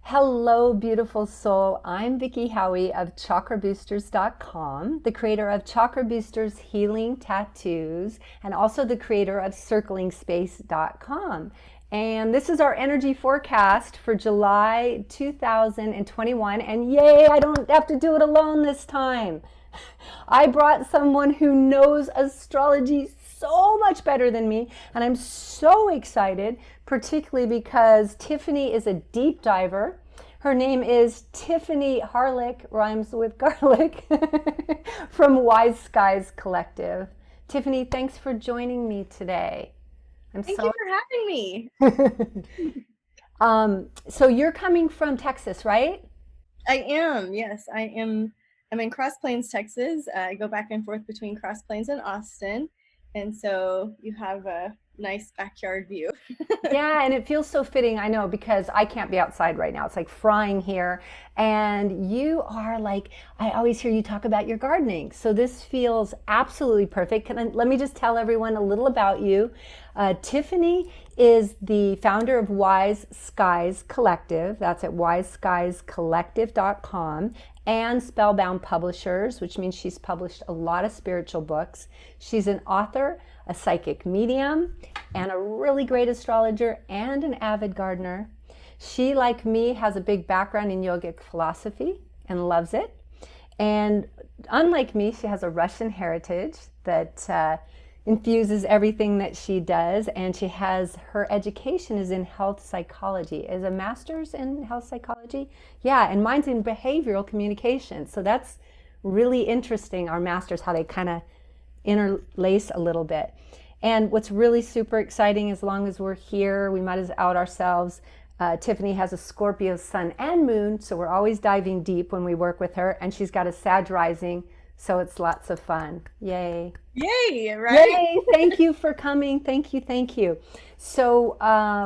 Hello, beautiful soul. I'm Vicki Howie of ChakraBoosters.com, the creator of Chakra Boosters Healing Tattoos, and also the creator of CirclingSpace.com. And this is our energy forecast for July 2021. And yay, I don't have to do it alone this time. I brought someone who knows astrology so much better than me, and I'm so excited, particularly because Tiffany is a deep diver. Her name is Tiffany Harelik, rhymes with garlic, from Wise Skies Collective. Tiffany, thanks for joining me today. I'm Thank so you for having me. so you're coming from Texas, right? I am, yes, I am. I'm in Cross Plains, Texas. I go back and forth between Cross Plains and Austin. And so you have a nice backyard view. Yeah, and it feels so fitting, I know, because I can't be outside right now. It's like frying here. And you are like, I always hear you talk about your gardening. So this feels absolutely perfect. Let me just tell everyone a little about you. Tiffany is the founder of Wise Skies Collective. That's at wiseskiescollective.com, and Spellbound Publishers, which means she's published a lot of spiritual books. She's an author, a psychic medium, and a really great astrologer and an avid gardener. She, like me, has a big background in yogic philosophy and loves it. And unlike me, she has a Russian heritage that infuses everything that she does, and she has her education is in health psychology, is a master's in health psychology. Yeah, and mine's in behavioral communication. So that's really interesting, our masters, how they kind of interlace a little bit. And what's really super exciting, as long as we're here, we might as well out ourselves. Tiffany has a Scorpio sun and moon, so we're always diving deep when we work with her. And she's got a Sag rising, so it's lots of fun. Yay. Yay, right? Yay, thank you for coming. Thank you, thank you. So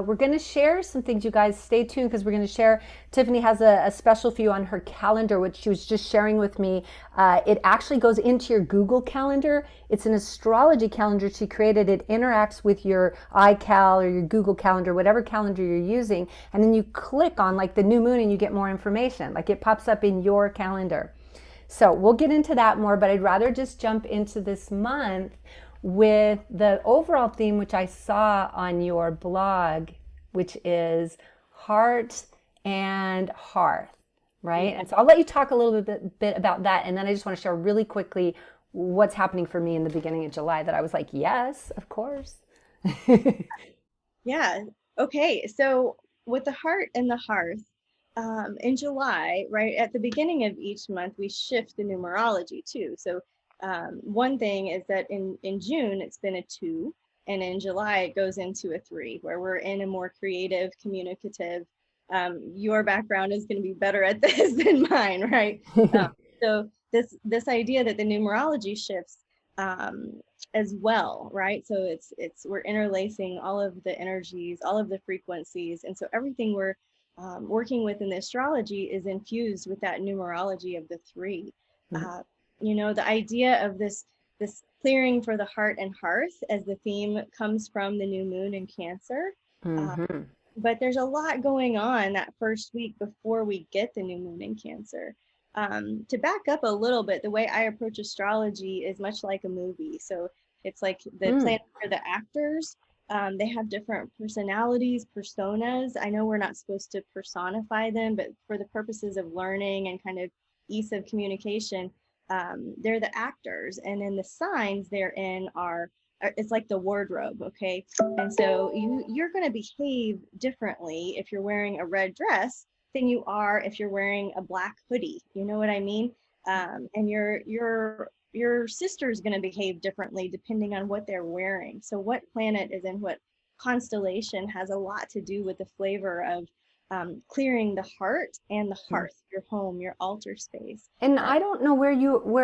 we're going to share some things, you guys. Stay tuned because we're going to share. Tiffany has a special few on her calendar, which she was just sharing with me. It actually goes into your Google Calendar. It's an astrology calendar she created. It interacts with your iCal or your Google Calendar, whatever calendar you're using. And then you click on like the new moon and you get more information. Like it pops up in your calendar. So we'll get into that more, but I'd rather just jump into this month with the overall theme, which I saw on your blog, which is heart and hearth, right? And so I'll let you talk a little bit about that. And then I just want to share really quickly what's happening for me in the beginning of July that I was like, yes, of course. Yeah. Okay. So with the heart and the hearth, in July, right at the beginning of each month, we shift the numerology too. So one thing is that in June, it's been a 2, and in July, it goes into a 3, where we're in a more creative, communicative. Your background is going to be better at this than mine, right? So this idea that the numerology shifts as well, right? So it's we're interlacing all of the energies, all of the frequencies, and so everything we're working with in the astrology is infused with that numerology of the 3. Mhm. The idea of this clearing for the heart and hearth as the theme comes from the new moon in Cancer. Uh, Mm-hmm. but there's a lot going on that first week before we get the new moon in Cancer. To back up a little bit, the way I approach astrology is much like a movie. So it's like the Mm. planet for the actors. They have different personalities, personas. I know we're not supposed to personify them, but for the purposes of learning and kind of ease of communication, they're the actors. And then the signs they're in are it's like the wardrobe, okay? And so you're going to behave differently if you're wearing a red dress than you are if you're wearing a black hoodie. You know what I mean? And your sister's going to behave differently depending on what they're wearing. So what planet is in what constellation has a lot to do with the flavor of clearing the heart and the hearth, your home, your altar space. And Uh, I don't know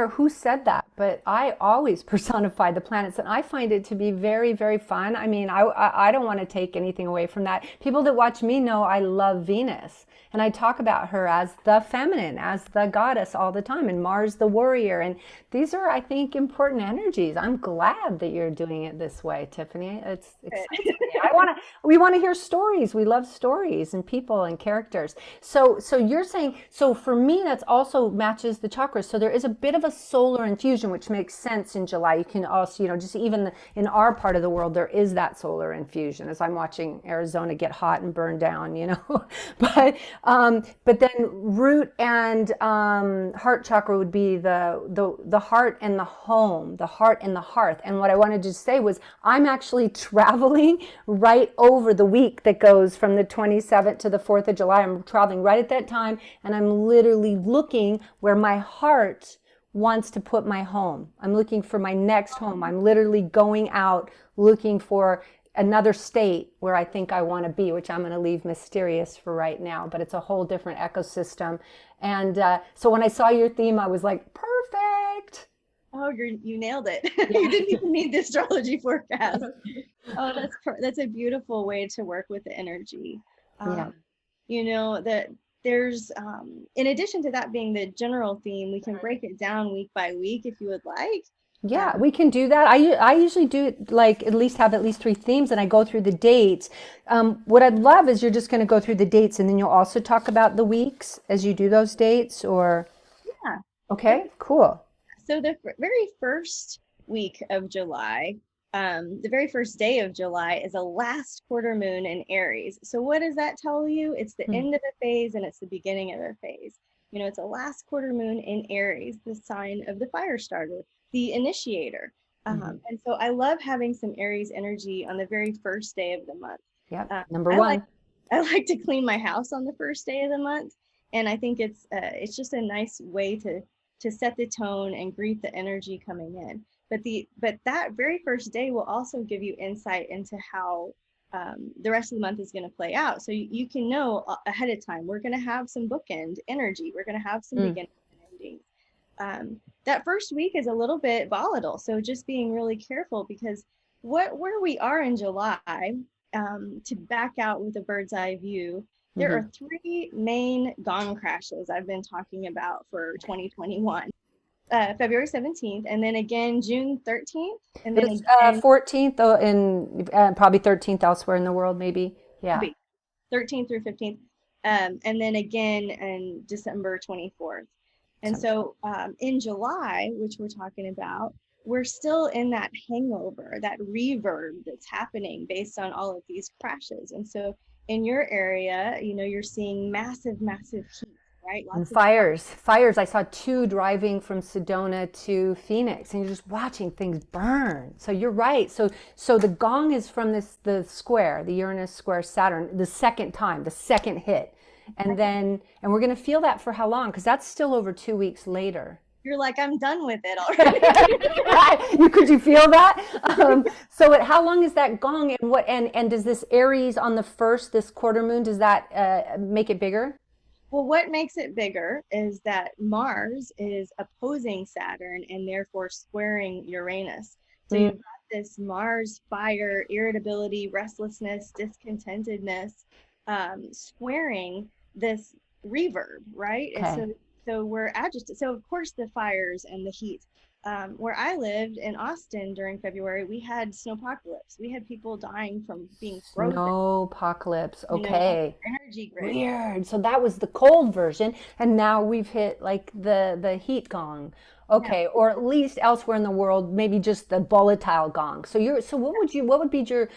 who said that, but I always personify the planets, and I find it to be very, very fun. I mean, I don't want to take anything away from that. People that watch me know I love Venus, and I talk about her as the feminine, as the goddess all the time, and Mars the warrior. And these are, I think, important energies. I'm glad that you're doing it this way, Tiffany. It's exciting. We want to hear stories. We love stories and people. people and characters. So you're saying, so for me, that's also matches the chakras. So there is a bit of a solar infusion, which makes sense in July. You can also, you know, just even in our part of the world, there is that solar infusion as I'm watching Arizona get hot and burn down, you know. But then root and heart chakra would be the heart and the home, the heart and the hearth. And what I wanted to say was I'm actually traveling right over the week that goes from the 27th to the 4th of July. I'm traveling right at that time, and I'm literally looking where my heart wants to put my home. I'm looking for my next home. I'm literally going out looking for another state where I think I want to be, which I'm going to leave mysterious for right now, but it's a whole different ecosystem. And so when I saw your theme, I was like, perfect. Oh, you nailed it. You didn't even need the astrology forecast. Oh, that's a beautiful way to work with the energy. You know, that there's, in addition to that being the general theme, we can break it down week by week if you would like. Yeah, we can do that. I usually do it like at least 3 themes, and I go through the dates. What I'd love is you're just going to go through the dates, and then you'll also talk about the weeks as you do those dates, or? Yeah. Okay, cool. So the very first week of July, the very first day of July is a last quarter moon in Aries. So what does that tell you? It's the end of a phase and it's the beginning of a phase. You know, it's a last quarter moon in Aries, the sign of the fire starter, the initiator. And so I love having some Aries energy on the very first day of the month. Yeah, number one. I like to clean my house on the first day of the month. And I think it's just a nice way to set the tone and greet the energy coming in. But that very first day will also give you insight into how the rest of the month is going to play out. So you can know ahead of time, we're going to have some bookend energy. We're going to have some beginnings and endings. That first week is a little bit volatile. So just being really careful, because where we are in July, to back out with a bird's eye view, there are 3 main gong crashes I've been talking about for 2021. February 17th, and then again June 13th, and then again 14th, and probably 13th elsewhere in the world, maybe. Yeah. 13th through 15th, and then again in December 24th. And so in July, which we're talking about, we're still in that hangover, that reverb that's happening based on all of these crashes. And so in your area, you know, you're seeing massive heat. Right? And fires. I saw 2 driving from Sedona to Phoenix, and you're just watching things burn. So you're right. So the gong is from the square, the Uranus square Saturn, the second hit. And we're going to feel that for how long? Because that's still over 2 weeks later. You're like, I'm done with it already. Could you feel that? So how long is that gong, and does this Aries on the 1st, this quarter moon, does that make it bigger? Well, what makes it bigger is that Mars is opposing Saturn and therefore squaring Uranus. So you've got this Mars fire, irritability, restlessness, discontentedness, squaring this reverb, right? Okay. And so we're agitated. So of course the fires and the heat. Where I lived in Austin during February, we had snowpocalypse. We had people dying from being frozen. Snowpocalypse. Okay. You know, energy grid. Weird. So that was the cold version, and now we've hit like the heat gong. Okay, yeah. Or at least elsewhere in the world, maybe just the volatile gong. So what would be your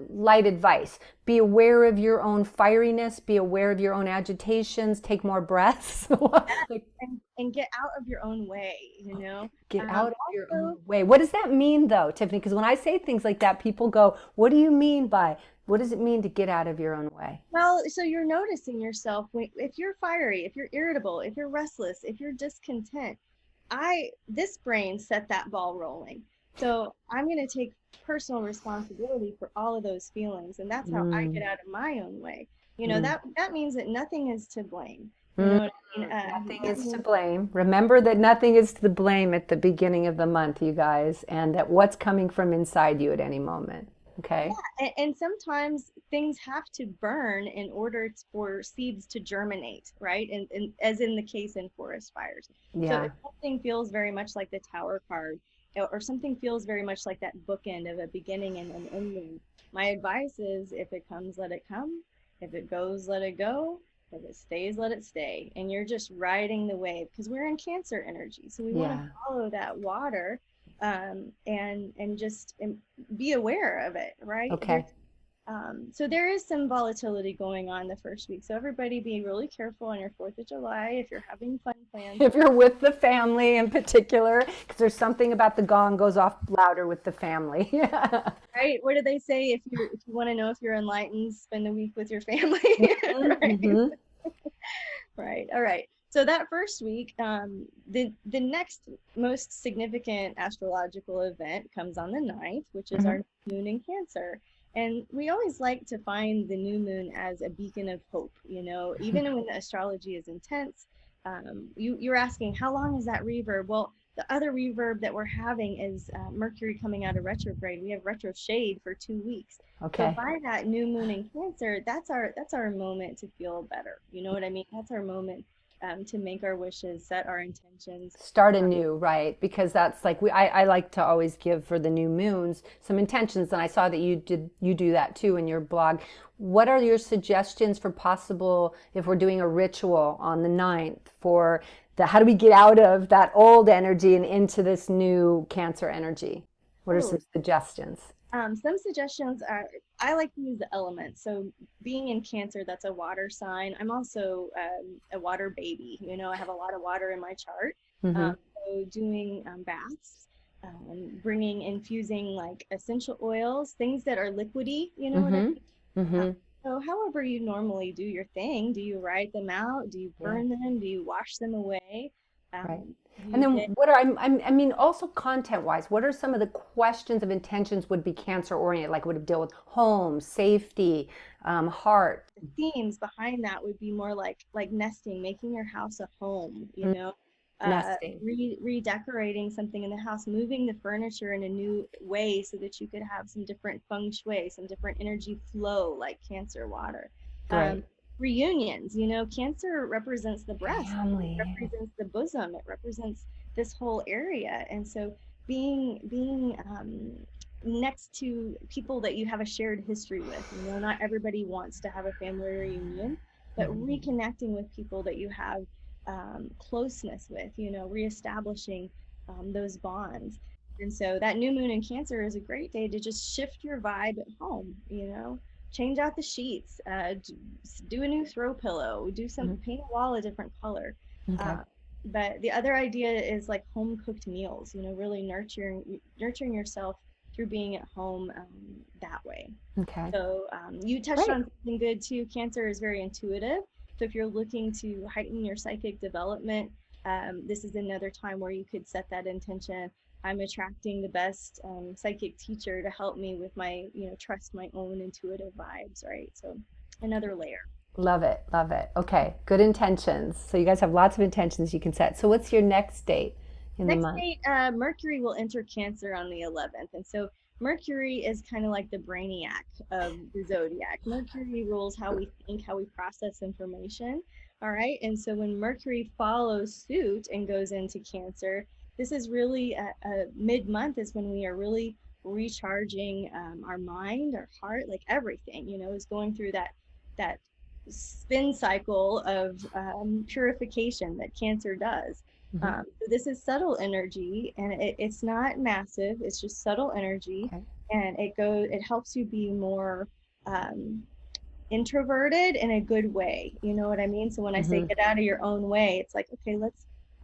light advice? Be aware of your own fieriness. Be aware of your own agitations. Take more breaths. and get out of your own way. You know, get out of your own way. What does that mean, though, Tiffany? Because when I say things like that, people go, "What do you mean by?" What does it mean to get out of your own way? Well, so you're noticing yourself if you're fiery, if you're irritable, if you're restless, if you're discontent. This brain set that ball rolling. So I'm going to take personal responsibility for all of those feelings. And that's how I get out of my own way. You know, that means that nothing is to blame. You know what I mean? Nothing is to blame. Remember that nothing is to blame at the beginning of the month, you guys, and that what's coming from inside you at any moment. Okay. Yeah, and sometimes things have to burn in order for seeds to germinate, right? And as in the case in forest fires. Yeah. So if something feels very much like the Tower card, or something feels very much like that bookend of a beginning and an ending, my advice is, if it comes, let it come. If it goes, let it go. If it stays, let it stay. And you're just riding the wave because we're in Cancer energy. So we want to follow that water, and just be aware of it, right? Okay. So there is some volatility going on the first week. So everybody be really careful on your 4th of July if you're having fun plans. If you're with the family in particular, because there's something about the gong goes off louder with the family. Right? What do they say? If you want to know if you're enlightened, spend a week with your family. Right? Mm-hmm. Right. All right. So that first week, the next most significant astrological event comes on the 9th, which is our moon in Cancer. And we always like to find the new moon as a beacon of hope, you know, even when the astrology is intense. You're asking, how long is that reverb? Well, the other reverb that we're having is Mercury coming out of retrograde. We have retro shade for 2 weeks. Okay. So by that new moon in Cancer, that's our moment to feel better. You know what I mean? That's our moment to make our wishes, set our intentions. Start anew, right? Because that's like I like to always give for the new moons some intentions, and I saw that you do that too in your blog. What are your suggestions for possible, if we're doing a ritual on the 9th, for how do we get out of that old energy and into this new Cancer energy? What are some suggestions? Some suggestions are, I like to use the elements. So being in Cancer, that's a water sign. I'm also a water baby. You know, I have a lot of water in my chart. So doing baths, infusing like essential oils, things that are liquidy, you know what I mean? So however you normally do your thing, do you write them out? Do you burn them? Do you wash them away? Right. And then I mean, also content-wise, what are some of the questions of intentions would be Cancer-oriented, like would it deal with home, safety, heart? The themes behind that would be more like nesting, making your house a home, you know, nesting, redecorating something in the house, moving the furniture in a new way so that you could have some different feng shui, some different energy flow, like Cancer water. Right. Reunions, you know, Cancer represents the breast, family. it represents the bosom, it represents this whole area. And so being next to people that you have a shared history with, you know, not everybody wants to have a family reunion, but reconnecting with people that you have closeness with, you know, reestablishing those bonds. And so that new moon in Cancer is a great day to just shift your vibe at home, you know, change out the sheets, do a new throw pillow, do some paint a wall a different color. But the other idea is like home cooked meals, you know, really nurturing yourself through being at home that way. Okay. So you touched on something good too. Cancer is very intuitive. So if you're looking to heighten your psychic development, this is another time where you could set that intention. I'm attracting the best psychic teacher to help me with my, you know, trust my own intuitive vibes, right? So another layer. Love it. Love it. Okay. Good intentions. So you guys have lots of intentions you can set. So what's your next date in the month? Next date, Mercury will enter Cancer on the 11th. And so Mercury is kind of like the brainiac of the zodiac. Mercury rules how we think, how we process information. All right. And so when Mercury follows suit and goes into Cancer, this is really a mid-month is when we are really recharging our mind, our heart, like everything, you know, is going through that spin cycle of purification that Cancer does. So this is subtle energy, and it's not massive. It's just subtle energy, and it helps you be more introverted in a good way. You know what I mean? So when I say get out of your own way, it's like, okay,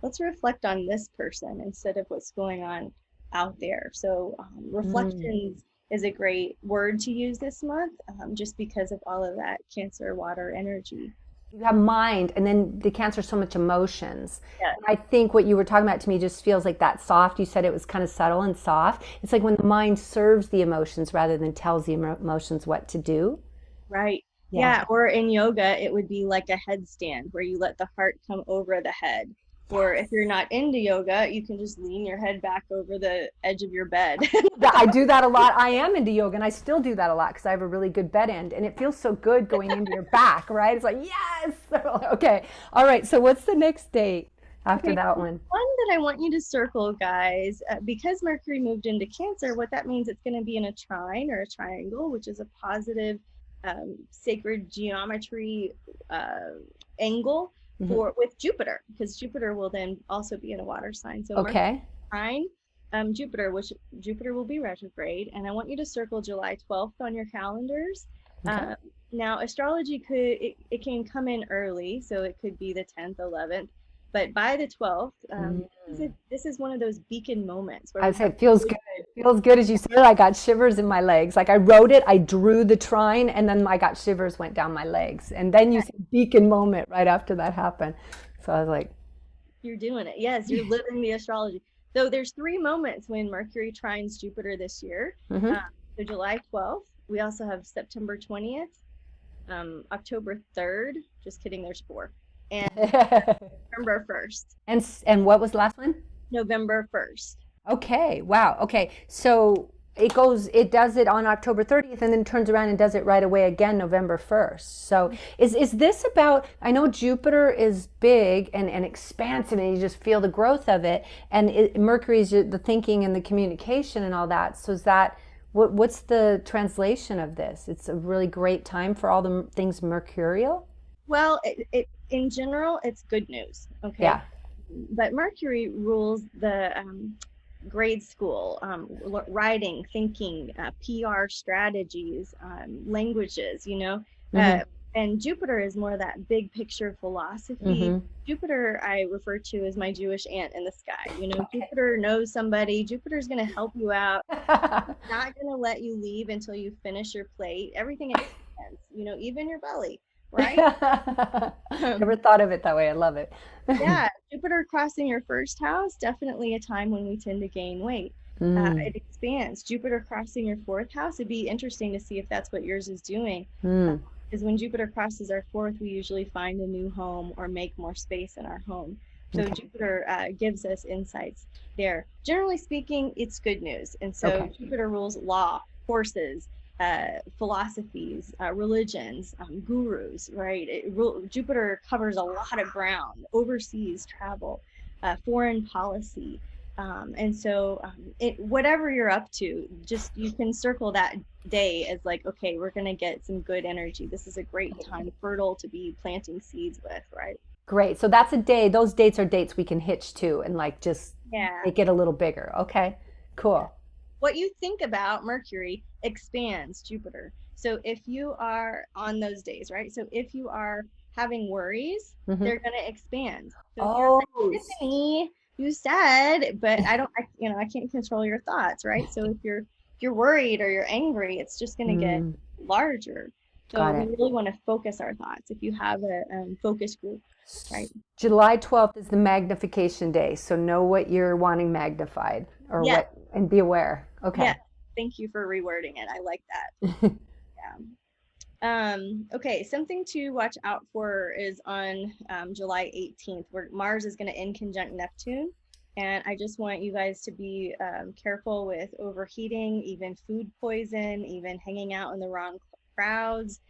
let's reflect on this person instead of what's going on out there. So reflections is a great word to use this month, just because of all of that Cancer water energy. You have mind, and then the Cancer so much emotions. Yeah. I think what you were talking about to me just feels like that soft. You said it was kind of subtle and soft. It's like when the mind serves the emotions rather than tells the emotions what to do. Right. Yeah. Or in yoga, it would be like a headstand where you let the heart come over the head. Or if you're not into yoga, you can just lean your head back over the edge of your bed. I do that a lot. I am into yoga, and I still do that a lot because I have a really good bed end, and it feels so good going into your back, right? It's like, yes! Okay. All right. So what's the next date after that one? One that I want you to circle, guys, because Mercury moved into Cancer, what that means, it's going to be in a trine or a triangle, which is a positive sacred geometry angle for with Jupiter, because Jupiter will then also be in a water sign. So Okay. Mercury Trine Jupiter, which Jupiter will be retrograde, and I want you to circle July 12th on your calendars. Okay. Now, astrology it can come in early, so it could be the 10th, 11th, but by the 12th, this is one of those beacon moments where I said, it feels good. It feels good. As you said, I got shivers in my legs. Like I wrote it, I drew the trine, and then I got shivers went down my legs. And then you said beacon moment right after that happened. So I was like, you're doing it. Yes, you're living the astrology. So there's 3 moments when Mercury trines Jupiter this year. So July 12th. We also have September 20th, October 3rd. Just kidding, there's 4. And November 1st. And what was the last one? November 1st. Okay. Wow. Okay. So it does it on October 30th and then turns around and does it right away again November 1st. So is this about, I know Jupiter is big and expansive and you just feel the growth of it, and Mercury is the thinking and the communication and all that. So is that, what's the translation of this? It's a really great time for all the things mercurial? Well, it in general, it's good news. Okay. Yeah. But Mercury rules the grade school, writing, thinking, PR strategies, languages, and Jupiter is more that big picture philosophy. Jupiter I refer to as my Jewish aunt in the sky. Jupiter knows somebody. Jupiter's going to help you out. Not going to let you leave until you finish your plate. Everything expands, even your belly. Right? Never thought of it that way. I love it. Yeah, Jupiter crossing your first house, definitely a time when we tend to gain weight. It expands. Jupiter crossing your 4th house, it'd be interesting to see if that's what yours is doing. Because when Jupiter crosses our 4th, we usually find a new home or make more space in our home. So Jupiter gives us insights there. Generally speaking, it's good news. And so Jupiter rules law, horses, philosophies, religions, gurus, right? Jupiter covers a lot of ground, overseas travel, foreign policy. And so whatever you're up to, just you can circle that day as like, okay, we're going to get some good energy. This is a great time, fertile to be planting seeds with, right? Great. So that's a day, those dates are dates we can hitch to and like just make it a little bigger. Okay, cool. What you think about Mercury expands Jupiter. So if you are on those days, right? So if you are having worries, they're going to expand. So Tiffany, you said, but I can't control your thoughts, right? So if you're worried or you're angry, it's just going to get larger. So we really want to focus our thoughts. If you have a focus group, right? July 12th is the magnification day. So know what you're wanting magnified or what, and be aware. Okay. Yeah. Thank you for rewording it. I like that. Okay. Something to watch out for is on July 18th, where Mars is going to inconjunct Neptune. And I just want you guys to be careful with overheating, even food poison, even hanging out in the wrong crowds.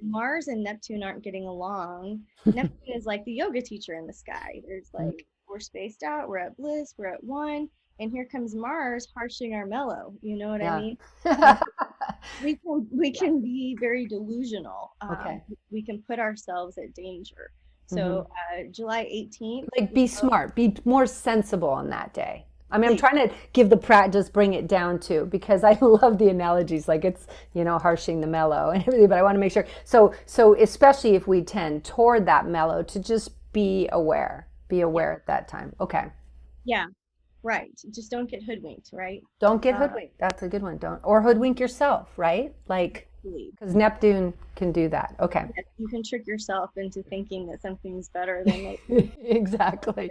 Mars and Neptune aren't getting along. Neptune is like the yoga teacher in the sky. There's like, we're spaced out, we're at bliss, we're at one. And here comes Mars harshing our mellow. You know what I mean? We can be very delusional. We can put ourselves at danger. So July 18th. Like be smart, be more sensible on that day. I mean, I'm trying to give the practice, bring it down to, because I love the analogies, like it's, harshing the mellow and everything, but I want to make sure. So especially if we tend toward that mellow, to just be aware at that time. Okay. Yeah. Right. Just don't get hoodwinked, right? Don't get hoodwinked. That's a good one. Or hoodwink yourself, right? Like, because Neptune can do that. Okay. You can trick yourself into thinking that something's better than it. Exactly.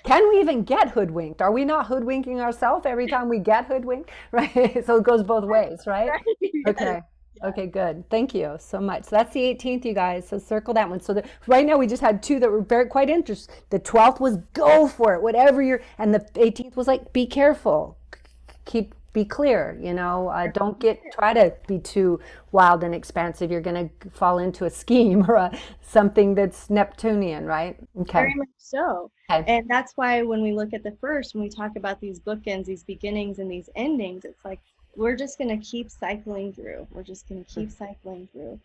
Can we even get hoodwinked? Are we not hoodwinking ourselves every time we get hoodwinked? Right. So it goes both ways, right? Okay. Okay, good. Thank you so much. So that's the 18th, you guys. So circle that one. So right now we just had 2 that were quite interesting. The 12th was go for it, whatever and the 18th was like, be careful, be clear, don't try to be too wild and expansive. You're going to fall into a scheme or something that's Neptunian, right? Okay. Very much so. Okay. And that's why when we look at the first, when we talk about these bookends, these beginnings and these endings, it's like, we're just going to keep cycling through. We're just going to keep cycling through.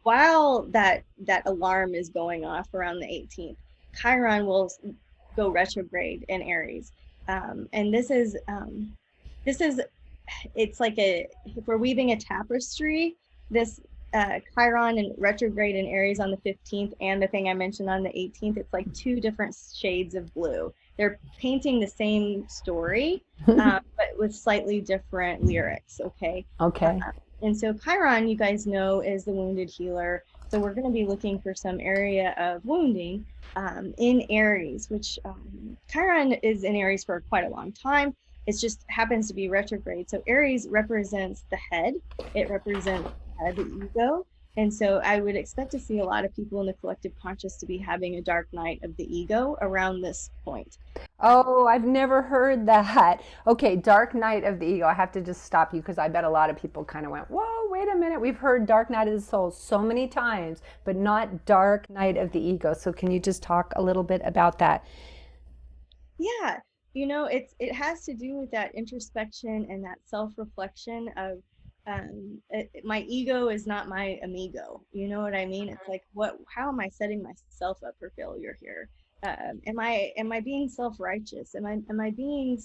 While that alarm is going off around the 18th, Chiron will go retrograde in Aries. And this is it's like if we're weaving a tapestry, this Chiron and retrograde in Aries on the 15th and the thing I mentioned on the 18th, it's like two different shades of blue. They're painting the same story, but with slightly different lyrics, okay? Okay. And so Chiron, you guys know, is the wounded healer. So we're going to be looking for some area of wounding in Aries, which Chiron is in Aries for quite a long time. It just happens to be retrograde. So Aries represents the head. It represents the ego. And so I would expect to see a lot of people in the collective conscious to be having a dark night of the ego around this point. Oh, I've never heard that. Okay, dark night of the ego. I have to just stop you because I bet a lot of people kind of went, whoa, wait a minute. We've heard dark night of the soul so many times, but not dark night of the ego. So can you just talk a little bit about that? Yeah, you know, it has to do with that introspection and that self-reflection of my ego is not my amigo. You know what I mean? It's like, how am I setting myself up for failure here? Am I being self-righteous? Am I being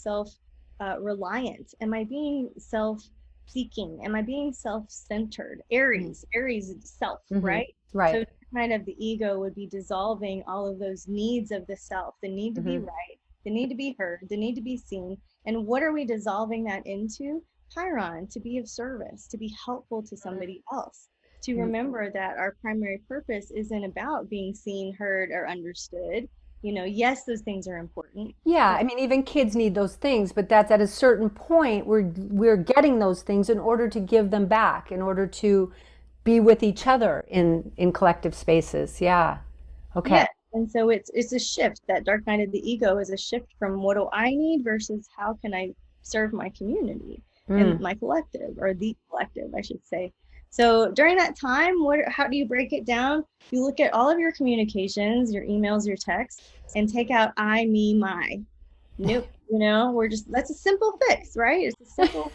reliant? Am I being self-seeking? Am I being self-centered? Aries is self, right? Right. So kind of the ego would be dissolving all of those needs of the self, the need to be right, the need to be heard, the need to be seen. And what are we dissolving that into? Chiron, to be of service, to be helpful to somebody else, to remember that our primary purpose isn't about being seen, heard, or understood. You know, yes, those things are important. Yeah, I mean, even kids need those things, but that's at a certain point we're getting those things in order to give them back, in order to be with each other in collective spaces. Yeah. Okay. Yeah. And so it's a shift. That dark night of the ego is a shift from what do I need versus how can I serve my community and my collective, or the collective, I should say. So during that time, how do you break it down? You look at all of your communications, your emails, your texts, and take out I, me, my. Nope. You know, that's a simple fix, right? It's a simple.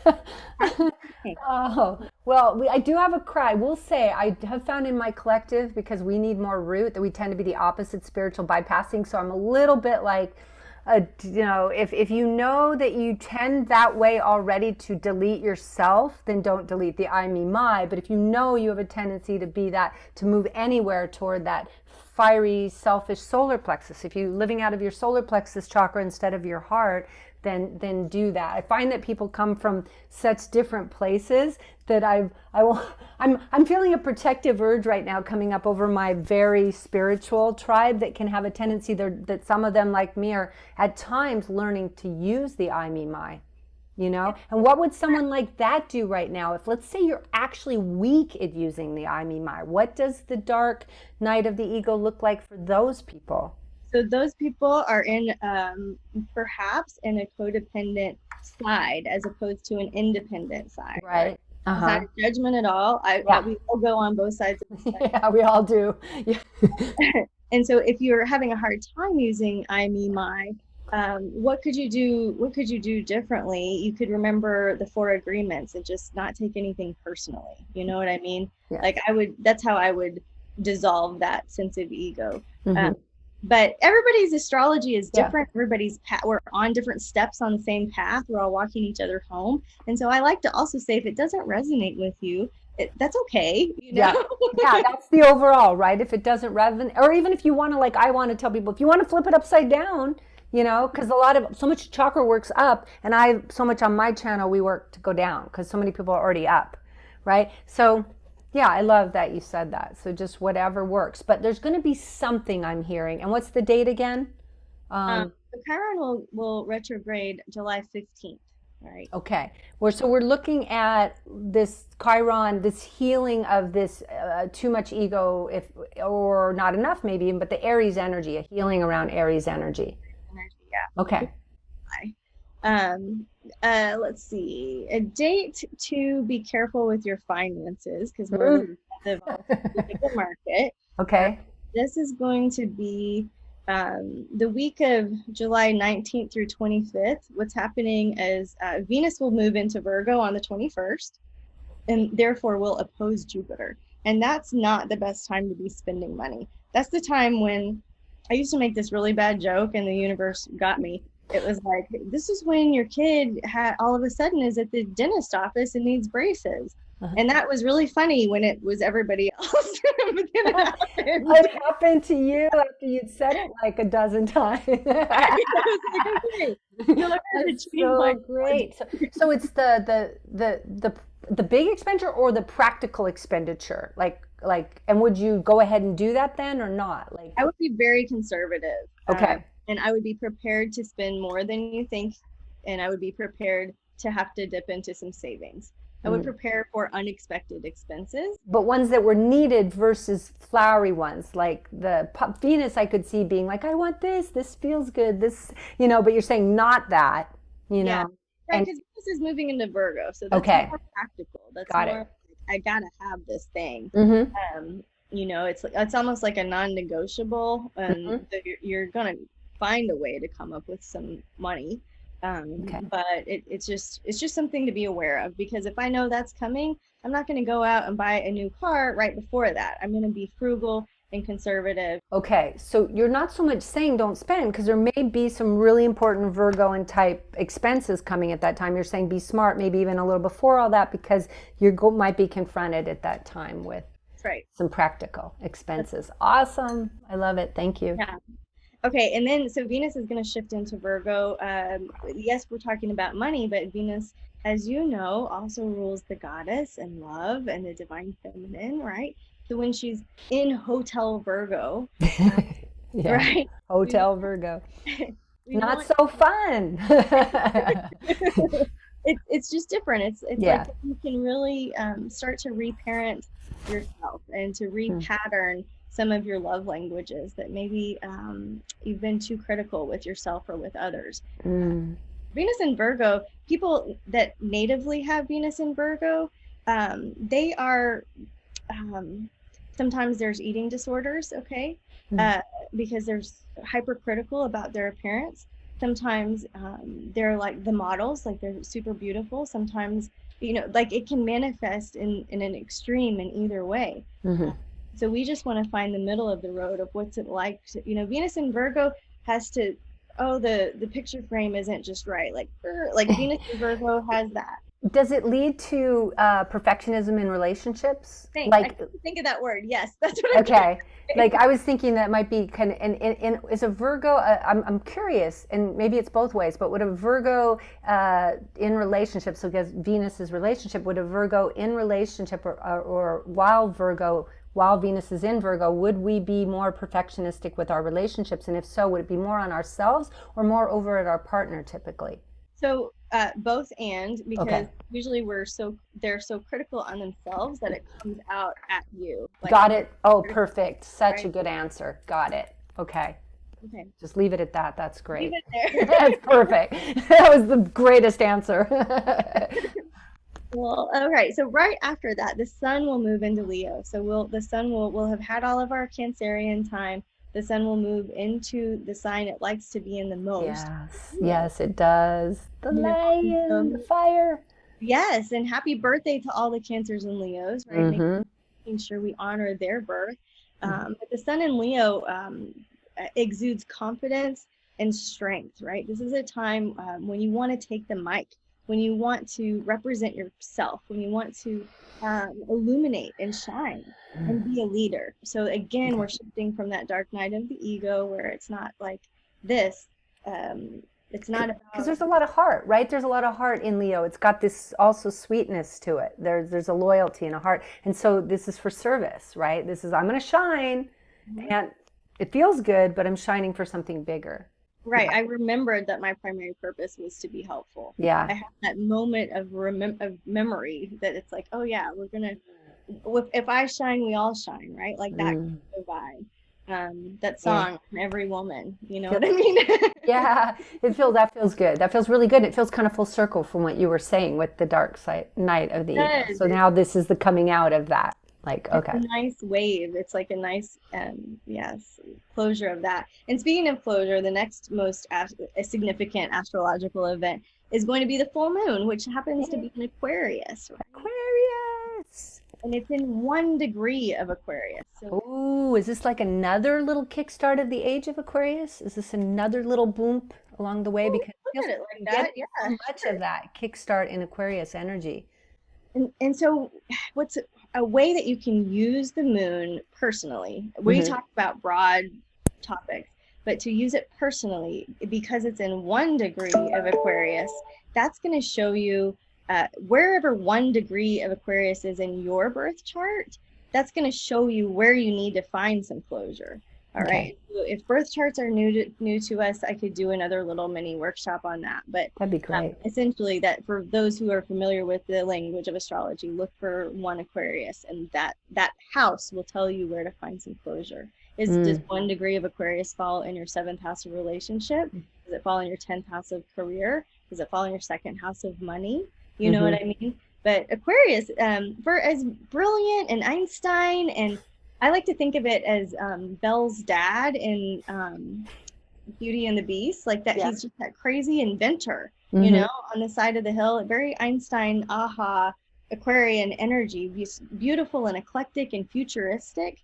Oh, well, I do have a cry. We'll say I have found in my collective, because we need more root, that we tend to be the opposite spiritual bypassing. So I'm a little bit like, you know, if you know that you tend that way already to delete yourself, then don't delete the I, me, my. But if you know you have a tendency to be that, to move anywhere toward that fiery, selfish solar plexus, if you're living out of your solar plexus chakra instead of your heart, then do that. I find that people come from such different places that I'm feeling a protective urge right now coming up over my very spiritual tribe that can have a tendency that some of them, like me, are at times learning to use the I, me, my. You know, and what would someone like that do right now? If, let's say, you're actually weak at using the I, me, my, what does the dark night of the ego look like for those people? So those people are in perhaps in a codependent side as opposed to an independent side. Right. It's not a judgment at all. We all go on both sides of the spectrum. Yeah, we all do. Yeah. And so if you're having a hard time using I, me, my, what could you do? What could you do differently? You could remember the 4 agreements and just not take anything personally. You know what I mean? Yeah. Like that's how I would dissolve that sense of ego. But everybody's astrology is different. Everybody's we're on different steps on the same path. We're all walking each other home. And so I like to also say, if it doesn't resonate with you, that's okay. You know? Yeah, that's the overall, right? If it doesn't resonate, or even if you want to, like I want to tell people, if you want to flip it upside down, you know, because so much chakra works up, and so much on my channel we work to go down because so many people are already up, right? So yeah, I love that you said that. So just whatever works, but there's going to be something I'm hearing. And what's the date again? So Chiron will retrograde July 15th. Right. Okay. So we're looking at this Chiron, this healing of this too much ego, or not enough maybe, but the Aries energy, a healing around Aries energy. Yeah. Okay. Let's see. A date to be careful with your finances, because we're in the market. Okay. This is going to be The week of July 19th through 25th, what's happening is Venus will move into Virgo on the 21st, and therefore will oppose Jupiter. And that's not the best time to be spending money. That's the time when I used to make this really bad joke and the universe got me. It was like, this is when your kid all of a sudden is at the dentist office and needs braces. And that was really funny when it was everybody else. But then it happened. What happened to you after you'd said it like a dozen times? I was like, okay, That's so great. So it's the big expenditure or the practical expenditure? Like, and would you go ahead and do that then or not? Like, I would be very conservative. Okay. And I would be prepared to spend more than you think. And I would be prepared to have to dip into some savings. I would prepare for unexpected expenses. But ones that were needed versus flowery ones, like the Venus, I could see being like, I want this feels good, this, but you're saying not that, Yeah, right, because Venus is moving into Virgo, so that's more practical. That's more, I gotta have this thing. It's almost like a non-negotiable, and you're gonna find a way to come up with some money. But it's just something to be aware of, because if I know that's coming, I'm not going to go out and buy a new car right before that. I'm going to be frugal and conservative. Okay, so you're not so much saying don't spend, because there may be some really important Virgo and type expenses coming at that time. You're saying be smart, maybe even a little before all that, because you might be confronted at that time with some practical expenses. Awesome. I love it. Thank you. Yeah. Okay, and then so Venus is going to shift into Virgo. Yes, we're talking about money, but Venus, as you know, also rules the goddess and love and the divine feminine, right? So when she's in Hotel Virgo, right? Hotel Virgo. Not so fun. It's just different. It's like you can really start to reparent yourself and to repattern some of your love languages that maybe you've been too critical with yourself or with others. Venus in Virgo, people that natively have Venus in Virgo, they are, sometimes there's eating disorders, because they're hypercritical about their appearance. Sometimes they're like the models, like they're super beautiful. Sometimes, like it can manifest in an extreme in either way. So we just want to find the middle of the road of what's it like to, Venus in Virgo has to, the picture frame isn't just right. Like Venus in Virgo has that. Does it lead to perfectionism in relationships? Thanks. Like, I think of that word. Yes, that's what I'm like I was thinking that might be kind of, and is a Virgo, I'm curious, and maybe it's both ways, but would a Virgo in relationships, so because Venus is relationship, would a Virgo in relationship or while Venus is in Virgo, would we be more perfectionistic with our relationships? And if so, would it be more on ourselves or more over at our partner typically? So both, and because usually they're so critical on themselves that it comes out at you. Like, got it. Oh, perfect. Such a good answer. Got it. Okay. Just leave it at that. That's great. Leave it there. That's perfect. That was the greatest answer. Well, okay. So right after that, the sun will move into Leo. So the sun will have had all of our Cancerian time. The sun will move into the sign it likes to be in the most. Yes, it does. The lion, the fire. Yes, and happy birthday to all the Cancers and Leos, right? Making sure we honor their birth. But the sun in Leo exudes confidence and strength, right? This is a time when you want to take the mic, when you want to represent yourself, when you want to illuminate and shine and be a leader. So again, we're shifting from that dark night of the ego where it's not like this. It's not about, because there's a lot of heart, right? There's a lot of heart in Leo. It's got this also sweetness to it. There's a loyalty and a heart. And so this is for service, right? This is, I'm going to shine and it feels good, but I'm shining for something bigger. Right. I remembered that my primary purpose was to be helpful. Yeah. I had that moment of memory that it's like, oh yeah, we're going to, if I shine, we all shine, right? Like that kind of vibe. That song, Every Woman, you know what I mean? Yeah, that feels good. That feels really good. It feels kind of full circle from what you were saying with the dark side night of the ego. So now this is the coming out of that. Like, It's okay. a nice wave. It's like a nice, yes, closure of that. And speaking of closure, the next most significant astrological event is going to be the full moon, which happens to be in Aquarius, right? Aquarius. And it's in 1 degree of Aquarius. So Oh, is this like another little kickstart of the age of Aquarius? Is this another little boom along the way? oh, Because it look feels at like it like we that. get Yeah, so much sure. of that kickstart in Aquarius energy. And so what's a way that you can use the moon personally? We Hmm. talk about broad topics, but to use it personally, because it's in 1 degree of Aquarius, that's going to show you wherever 1 degree of Aquarius is in your birth chart, that's going to show you where you need to find some closure. All Okay, right. So if birth charts are new to us, I could do another little mini workshop on that. But that'd be great. essentially, that for those who are familiar with the language of astrology, look for 1 Aquarius, and that house will tell you where to find some closure. Does Mm. 1 degree of Aquarius fall in your 7th house of relationship? Does it fall in your 10th house of career? Does it fall in your 2nd house of money? You know what Hmm. I mean? But Aquarius, for as brilliant and Einstein, and I like to think of it as Belle's dad in Beauty and the Beast, like that Yeah. he's just that crazy inventor, Hmm. on the side of the hill, very Einstein, Aquarian energy, beautiful and eclectic and futuristic.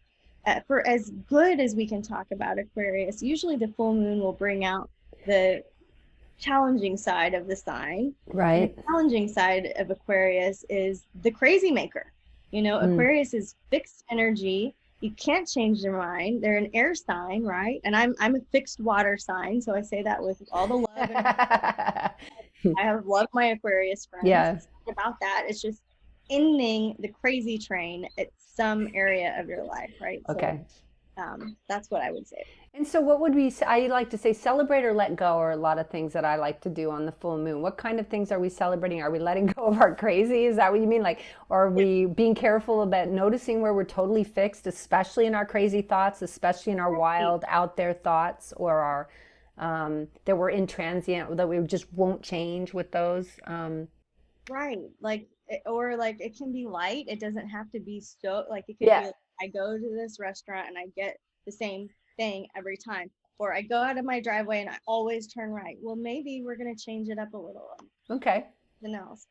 For as good as we can talk about Aquarius, usually the full moon will bring out the challenging side of the sign. And the Right. challenging side of Aquarius is the crazy maker. Mm. Aquarius is fixed energy. You can't change their mind. They're an air sign, right? And I'm a fixed water sign, so I say that with all the love and I have loved my Aquarius friends. Yeah. It's not about that. It's just ending the crazy train at some area of your life, right? So Okay. that's what I would say. And so, what would we? I like to say celebrate or let go are a lot of things that I like to do on the full moon. What kind of things are we celebrating? Are we letting go of our crazy? Is that what you mean? Like, are we being careful about noticing where we're totally fixed, especially in our crazy thoughts, especially in our Right. wild, out there thoughts, or our that we're intransient, that we just won't change with those? Right. Like, or like it can be light. It doesn't have to be so, like, it could be Yeah. like, I go to this restaurant and I get the same thing every time. Or I go out of my driveway and I always turn right. Well, maybe we're going to change it up a little. Okay. Something else.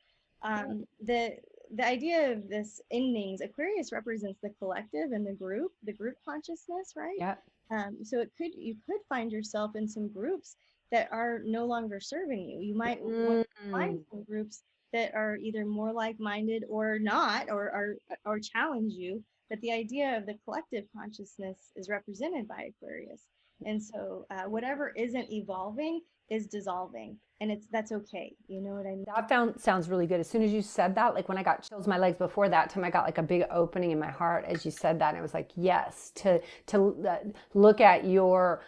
The idea of this endings, Aquarius represents the collective and the group consciousness, right? Yeah. So you could find yourself in some groups that are no longer serving you. You might want to find Mm. some groups that are either more like-minded or not, or challenge you. But the idea of the collective consciousness is represented by Aquarius, and so whatever isn't evolving is dissolving, and that's okay. You know what I mean? Sounds really good. As soon as you said that, like when I got chills in my legs before that time, I got like a big opening in my heart as you said that. And it was like, yes, to look at your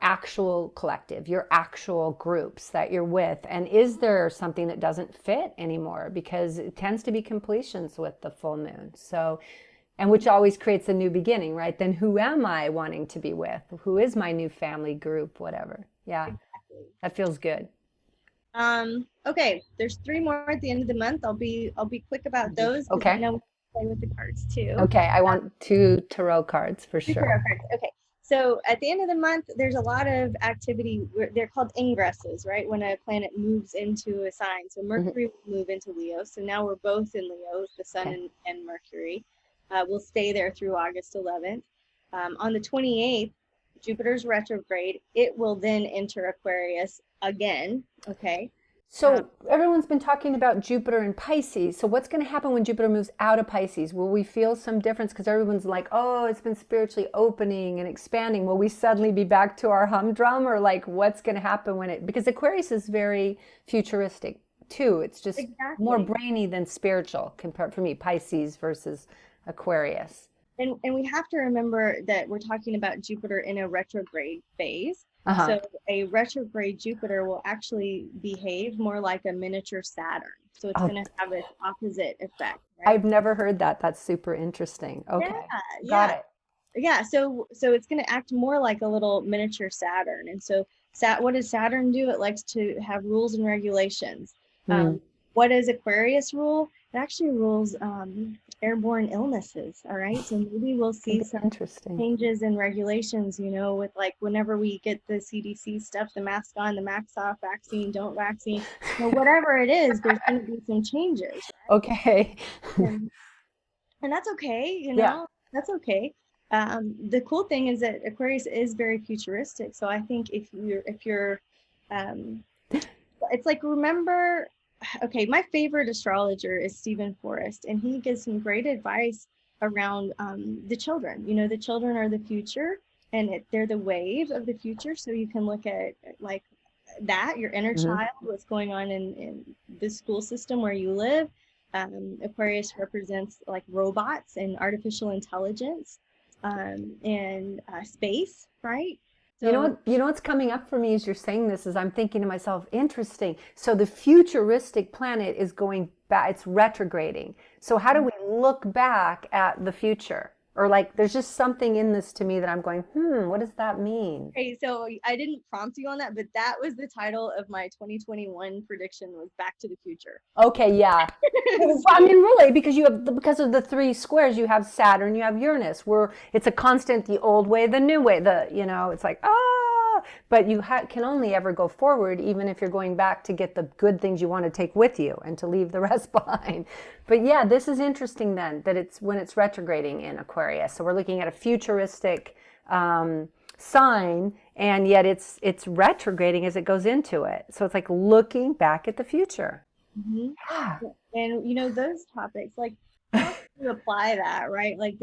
actual collective, your actual groups that you're with, and is there something that doesn't fit anymore? Because it tends to be completions with the full moon. So, and which always creates a new beginning, right? Then who am I wanting to be with? Who is my new family group? Whatever. Yeah, Exactly. that feels good. Okay, there's 3 more at the end of the month. I'll be quick about those because I Okay. know we play with the cards too. Okay, I want 2 tarot cards for 2 tarot sure. cards. Okay. So at the end of the month, there's a lot of activity. They're called ingresses, right? When a planet moves into a sign. So Hmm. Mercury will move into Leo. So now we're both in Leo, the Sun Okay. and Mercury. We'll stay there through August 11th. On the 28th, Jupiter's retrograde. It will then enter Aquarius again. Okay. Um, So everyone's been talking about Jupiter and Pisces. So what's going to happen when Jupiter moves out of Pisces? Will we feel some difference? Because everyone's like, oh, it's been spiritually opening and expanding. Will we suddenly be back to our humdrum? Or like, what's going to happen when it, because Aquarius is very futuristic too. It's just more exactly. brainy than spiritual compared for me, Pisces versus Aquarius. And we have to remember that we're talking about Jupiter in a retrograde phase. Uh-huh. So a retrograde Jupiter will actually behave more like a miniature Saturn. So it's Oh, going to have its opposite effect, right? I've never heard that. That's super interesting. Yeah, Okay. Got yeah, it. yeah. So it's going to act more like a little miniature Saturn. And so what does Saturn do? It likes to have rules and regulations. Hmm. What does Aquarius rule? it actually rules airborne illnesses. All right, so maybe we'll see some Interesting. changes in regulations, you know, with like whenever we get the CDC stuff, the mask on, the mask off, vaccine, don't vaccine, you know, whatever it is, there's going to be some changes. Right? Okay. And that's okay, you Yeah. know, that's okay. The cool thing is that Aquarius is very futuristic. So I think if you're, it's like, remember, okay, my favorite astrologer is Stephen Forrest, and he gives some great advice around the children. You know, the children are the future, and they're the wave of the future. So you can look at like that, your inner child, what's going on in the school system where you live. Aquarius represents like robots and artificial intelligence, and space, right? So, You know what's coming up for me as you're saying this is I'm thinking to myself, interesting. So the futuristic planet is going back, it's retrograding. So how do we look back at the future? Or like, there's just something in this to me that I'm going, what does that mean? okay, so I didn't prompt you on that, but that was the title of my 2021 prediction, was Back to the Future. Okay, yeah. I mean, really, because of the three squares, you have Saturn, you have Uranus, where it's a constant, the old way, the new way, it's like, but you can only ever go forward, even if you're going back to get the good things you want to take with you and to leave the rest behind. But yeah, this is interesting then, that it's when it's retrograding in Aquarius. So we're looking at a futuristic sign, and yet it's retrograding as it goes into it. So it's like looking back at the future. Mm-hmm. Yeah. And you know, those topics, like how do you apply that, right? Like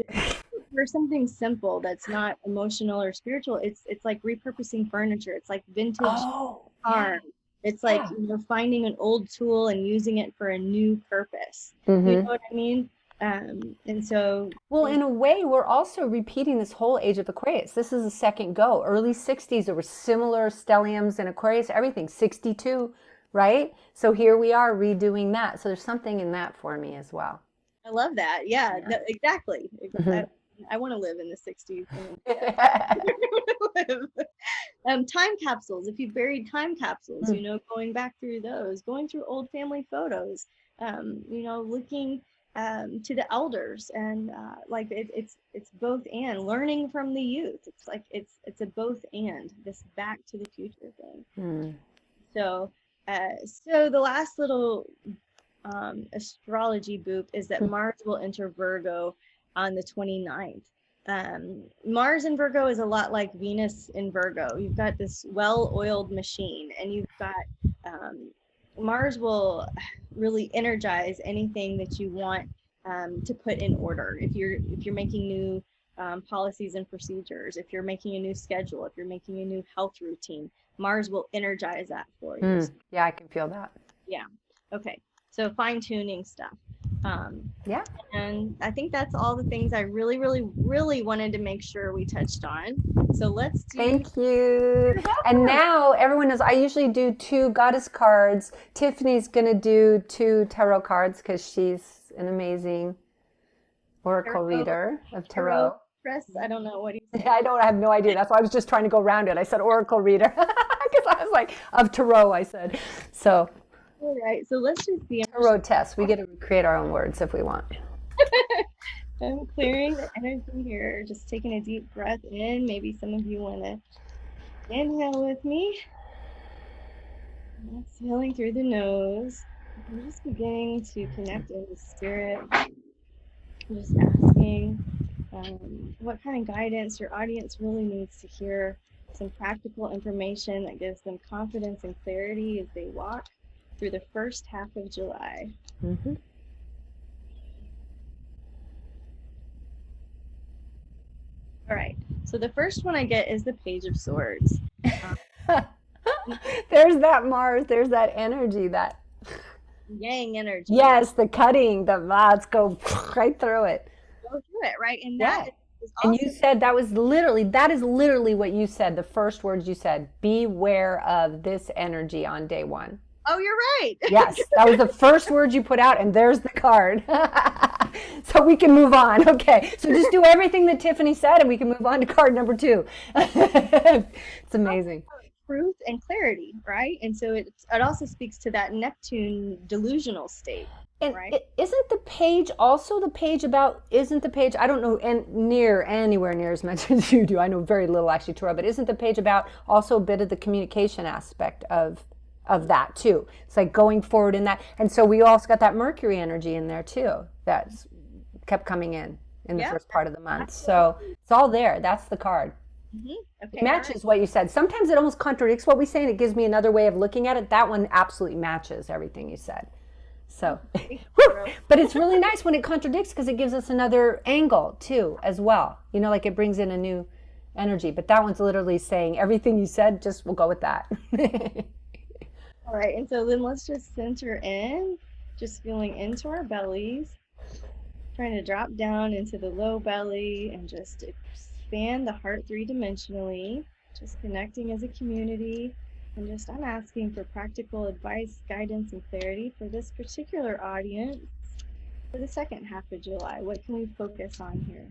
for something simple that's not emotional or spiritual, it's like repurposing furniture. It's like vintage car. Yeah. It's like, you know, finding an old tool and using it for a new purpose. You know what I mean? And so, well, in a way, we're also repeating this whole age of Aquarius. This is the second go. Early 60s, there were similar stelliums in Aquarius, everything, 62, right? So here we are redoing that. So there's something in that for me as well. I love that. Yeah. No, exactly. I want to live in the 60s. Time capsules. If you buried time capsules, you know, going back through those, going through old family photos, you know, looking to the elders, and like it's both and, learning from the youth. It's like it's a both and, this back to the future thing. So the last little astrology boop is that Mars will enter Virgo on the 29th. Mars in Virgo is a lot like Venus in Virgo. You've got this well-oiled machine, and you've got Mars will really energize anything that you want to put in order. If you're making new policies and procedures, if you're making a new schedule, if you're making a new health routine, Mars will energize that for you. Yeah, I can feel that. Yeah. Okay. So fine-tuning stuff. Yeah. And I think that's all the things I really, really, really wanted to make sure we touched on. So let's do. Thank you. And now everyone knows I usually do 2 goddess cards. Tiffany's going to do 2 tarot cards because she's an amazing oracle reader of tarot. Chris, I don't know what he said. I have no idea. That's why I was just trying to go around it. I said oracle reader because I was like, of tarot, I said. So. All right, so let's just see. Tarot test. We get to create our own words if we want. I'm clearing the energy here. Just taking a deep breath in. Maybe some of you want to inhale with me. Exhaling through the nose. I'm just beginning to connect in with spirit. I'm just asking what kind of guidance your audience really needs to hear. Some practical information that gives them confidence and clarity as they walk through the first half of July. All right, so the first one I get is the Page of Swords. There's that Mars, there's that energy, that yang energy. Yes, the cutting, let's go right through it. Go through it, right? And that is also, and you said that is literally what you said, the first words you said, beware of this energy on day 1. Oh, you're right. Yes, that was the first word you put out, and there's the card. So we can move on. Okay, so just do everything that Tiffany said, and we can move on to card number 2. It's amazing. truth and clarity, right? And so it also speaks to that Neptune delusional state, And right? isn't the page also the page about, isn't the page, I don't know anywhere near as much as you do. I know very little actually, Torah, but isn't the page about also a bit of the communication aspect of that too? It's like going forward in that. And so we also got that Mercury energy in there too. That's kept coming in the Yeah, first part of the month. So absolutely. it's all there. That's the card. Okay, It all right. matches what you said. Sometimes it almost contradicts what we say and it gives me another way of looking at it. That one absolutely matches everything you said. So, whew. But it's really nice when it contradicts because it gives us another angle too, as well. You know, like it brings in a new energy. But that one's literally saying everything you said, just we'll go with that. All right, and so then let's just center in, just feeling into our bellies, trying to drop down into the low belly and just expand the heart three-dimensionally, just connecting as a community. And just I'm asking for practical advice, guidance, and clarity for this particular audience for the second half of July. What can we focus on here?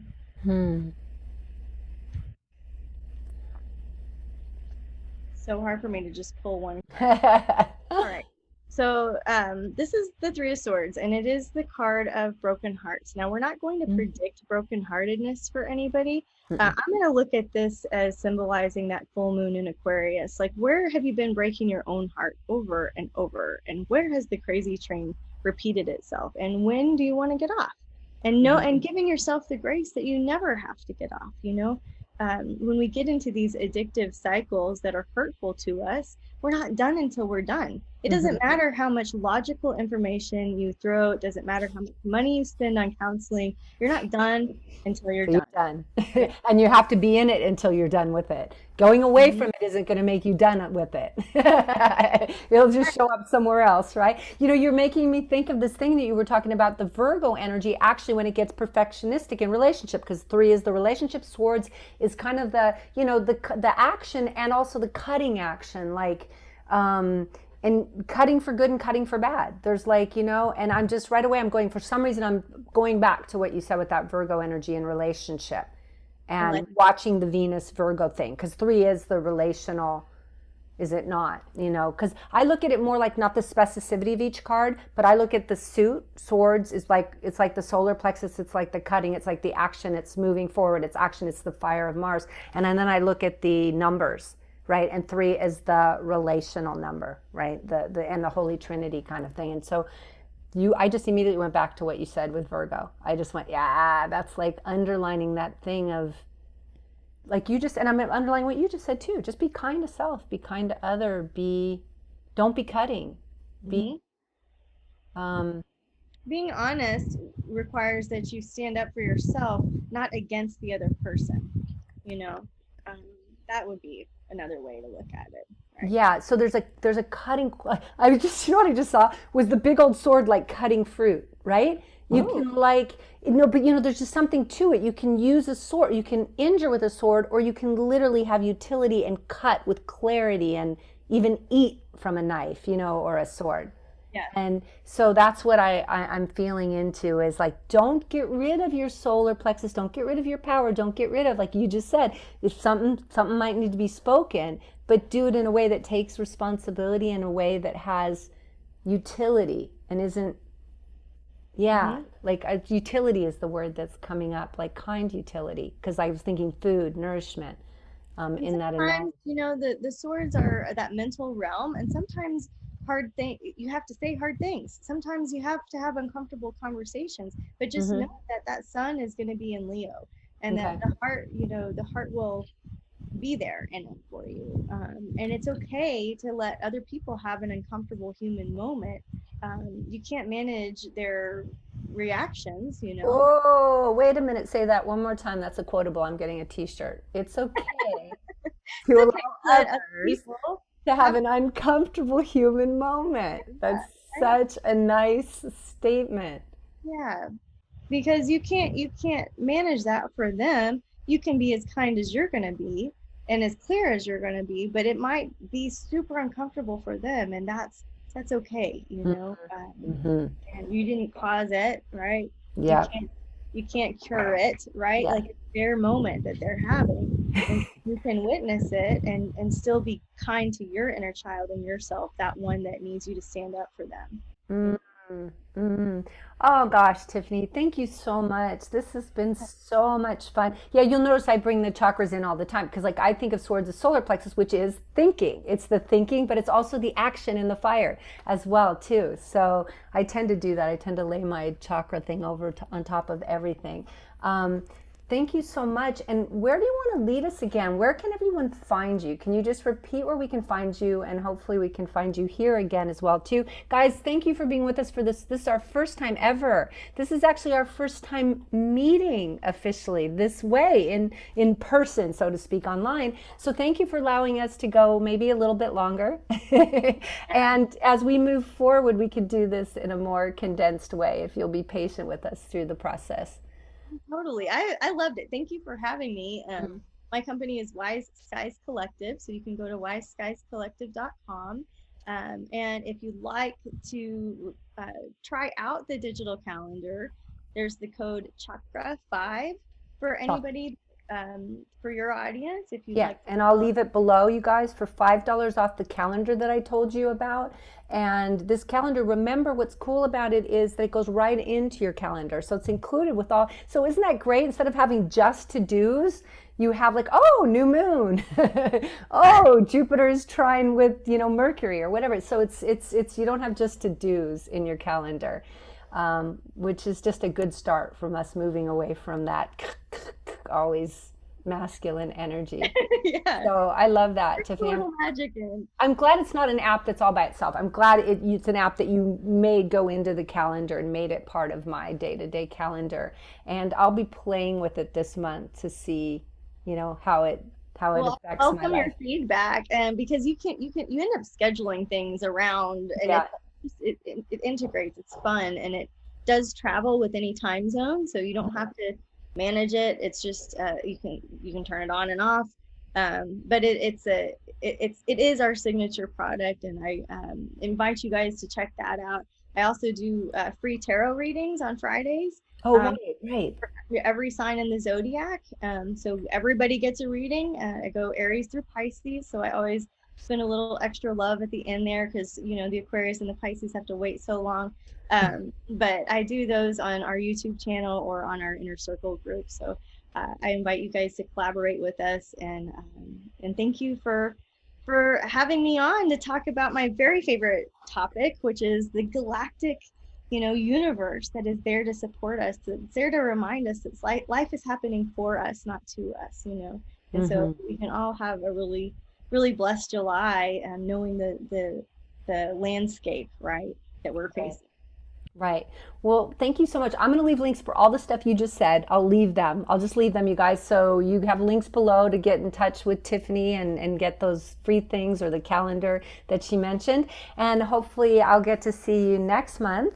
So hard for me to just pull one. All right. So this is the Three of Swords, and it is the card of broken hearts. Now, we're not going to predict brokenheartedness for anybody. I'm going to look at this as symbolizing that full moon in Aquarius. Like, where have you been breaking your own heart over and over? And where has the crazy train repeated itself? And when do you want to get off? And and giving yourself the grace that you never have to get off, you know? When we get into these addictive cycles that are hurtful to us, we're not done until we're done. It doesn't matter how much logical information you throw. It doesn't matter how much money you spend on counseling. You're not done until you're done. And you have to be in it until you're done with it. Going away from it isn't going to make you done with it. It'll just show up somewhere else, right? You know, you're making me think of this thing that you were talking about, the Virgo energy, actually when it gets perfectionistic in relationship, because 3 is the relationship, swords is kind of the, you know, the action and also the cutting action, like, and cutting for good and cutting for bad. There's like, you know, and I'm just right away, I'm going, for some reason, I'm going back to what you said with that Virgo energy in relationship and watching the Venus Virgo thing. Because 3 is the relational, is it not? You know, because I look at it more like not the specificity of each card, but I look at the suit. Swords is like, it's like the solar plexus. It's like the cutting. It's like the action. It's moving forward. It's action. It's the fire of Mars. And then I look at the numbers. Right, and 3 is the relational number, right? The and the Holy Trinity kind of thing. And so I just immediately went back to what you said with Virgo. I just went, yeah, that's like underlining that thing of, like you just, and I'm underlining what you just said too. Just be kind to self, be kind to other, don't be cutting. Being honest requires that you stand up for yourself, not against the other person. You know, that would be another way to look at it. Right? Yeah, so there's a cutting. I just, you know what I just saw was the big old sword like cutting fruit, right? You can like, you know, but you know, there's just something to it. You can use a sword, you can injure with a sword, or you can literally have utility and cut with clarity and even eat from a knife, you know, or a sword. Yeah. And so that's what I'm feeling into is like, don't get rid of your solar plexus. Don't get rid of your power. Don't get rid of, like you just said, if something might need to be spoken, but do it in a way that takes responsibility, in a way that has utility and isn't, like utility is the word that's coming up, like kind utility. Because I was thinking food, nourishment, in that. Sometimes, you know, the swords are that mental realm, and sometimes you have to say hard things. Sometimes you have to have uncomfortable conversations, but just know that sun is going to be in Leo, and that the heart, you know, the heart will be there in it for you. And it's okay to let other people have an uncomfortable human moment. You can't manage their reactions, you know. Oh, wait a minute. Say that one more time. That's a quotable. I'm getting a t-shirt. It's okay to allow others to have an uncomfortable human moment. That's such a nice statement. Yeah, because you can't manage that for them. You can be as kind as you're going to be and as clear as you're going to be, but it might be super uncomfortable for them, and that's okay, you know. And you didn't cause it, right? Yeah. You can't cure it, right? Like it's their moment that they're having. And you can witness it and still be kind to your inner child and yourself, that one that needs you to stand up for them. Mm, mm. Oh gosh, Tiffany, thank you so much. This has been so much fun. Yeah, you'll notice I bring the chakras in all the time because, like, I think of swords as solar plexus, which is thinking. It's the thinking, but it's also the action and the fire as well too. So I tend to do that. I tend to lay my chakra thing over on top of everything. Um, Thank you so much. And where do you want to lead us again? Where can everyone find you? Can you just repeat where we can find you? And hopefully we can find you here again as well too. Guys, thank you for being with us for this. This is our first time ever. This is actually our first time meeting officially this way in person, so to speak, online. So thank you for allowing us to go maybe a little bit longer. And as we move forward, we could do this in a more condensed way if you'll be patient with us through the process. Totally. I loved it. Thank you for having me. My company is Wise Skies Collective, so you can go to wiseskiescollective.com. And if you'd like to try out the digital calendar, there's the code Chakra5 for anybody, for your audience. If you'd like to, and I'll leave it below, you guys, for $5 off the calendar that I told you about. And this calendar, remember what's cool about it is that it goes right into your calendar. So it's included with all. So isn't that great? Instead of having just to-dos, you have like, oh, new moon. Oh, Jupiter is trine with, Mercury or whatever. So it's you don't have just to-dos in your calendar, which is just a good start from us moving away from that always masculine energy. yeah. So I love that, Tiffany. Magic in. I'm glad it's not an app that's all by itself. I'm glad it's an app that you made go into the calendar and made it part of my day-to-day calendar. And I'll be playing with it this month to see, how it affects my welcome life. your feedback, and because you end up scheduling things around, and it integrates. It's fun, and it does travel with any time zone, so you don't have to manage it. It's just you can turn it on and off. But it is our signature product, and I invite you guys to check that out. I also do free tarot readings on Fridays. Oh, right. For every sign in the zodiac. So everybody gets a reading. I go Aries through Pisces, so I always spend a little extra love at the end there because the Aquarius and the Pisces have to wait so long. But I do those on our YouTube channel or on our Inner Circle group. So I invite you guys to collaborate with us, and thank you for having me on to talk about my very favorite topic, which is the galactic universe that is there to support us. It's there to remind us that life is happening for us, not to us, and so we can all have a really, really blessed July, knowing the landscape, right, that we're facing. Right. Well, thank you so much. I'm going to leave links for all the stuff you just said. I'll just leave them, you guys. So you have links below to get in touch with Tiffany and get those free things or the calendar that she mentioned. And hopefully I'll get to see you next month.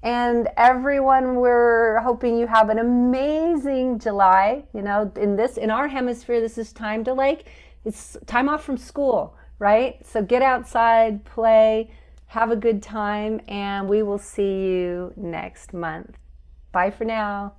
And everyone, we're hoping you have an amazing July. In our hemisphere, this is time to it's time off from school, right? So get outside, play, have a good time, and we will see you next month. Bye for now.